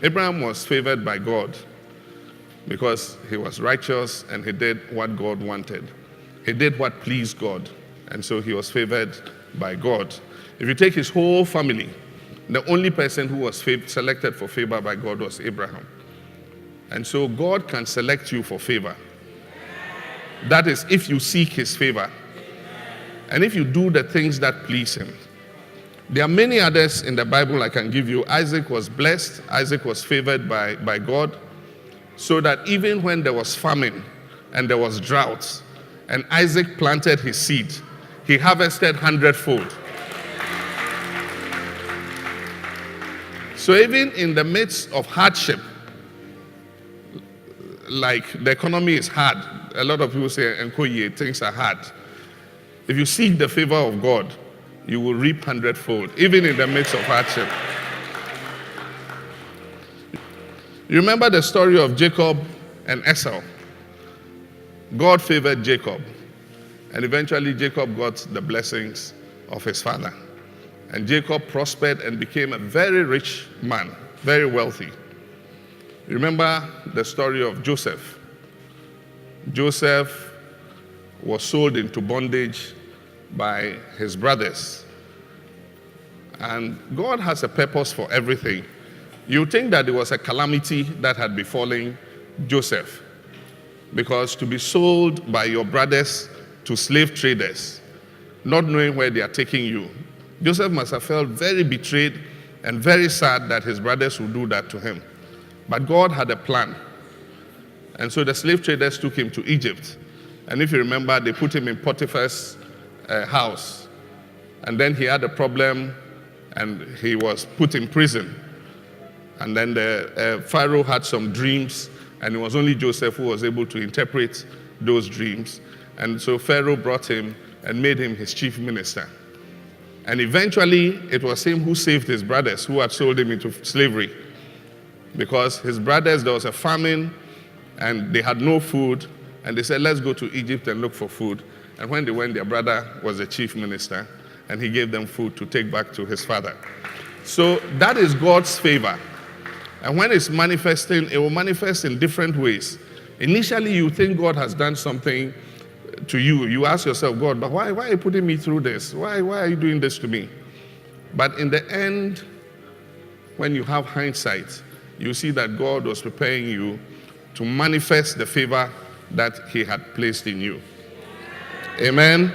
Abraham was favored by God because he was righteous and he did what God wanted. He did what pleased God, and so he was favored by God. If you take his whole family, the only person who was selected for favor by God was Abraham. And so God can select you for favor. That is, if you seek his favor and if you do the things that please him. There are many others in the Bible I can give you. Isaac was blessed. Isaac was favored by God, so that even when there was famine and there was drought, and Isaac planted his seed, he harvested 100-fold. So even in the midst of hardship, like the economy is hard, a lot of people say, "Nkoye, things are hard." If you seek the favor of God, you will reap 100-fold, even in the midst of hardship. You remember the story of Jacob and Esau. God favored Jacob, and eventually Jacob got the blessings of his father. And Jacob prospered and became a very rich man, very wealthy. Remember the story of Joseph. Joseph was sold into bondage by his brothers. And God has a purpose for everything. You think that it was a calamity that had befallen Joseph, because to be sold by your brothers to slave traders, not knowing where they are taking you, Joseph must have felt very betrayed and very sad that his brothers would do that to him. But God had a plan. And so the slave traders took him to Egypt. And if you remember, they put him in Potiphar's house. And then he had a problem and he was put in prison. And then the Pharaoh had some dreams, and it was only Joseph who was able to interpret those dreams. And so Pharaoh brought him and made him his chief minister. And eventually, it was him who saved his brothers who had sold him into slavery. Because his brothers, there was a famine, and they had no food, and they said, "Let's go to Egypt and look for food." And when they went, their brother was the chief minister, and he gave them food to take back to his father. So that is God's favor. And when it's manifesting, it will manifest in different ways. Initially, you think God has done something to you. You ask yourself, "God, but why are you putting me through this? Why are you doing this to me?" But in the end, when you have hindsight, you see that God was preparing you to manifest the favor that he had placed in you. Amen.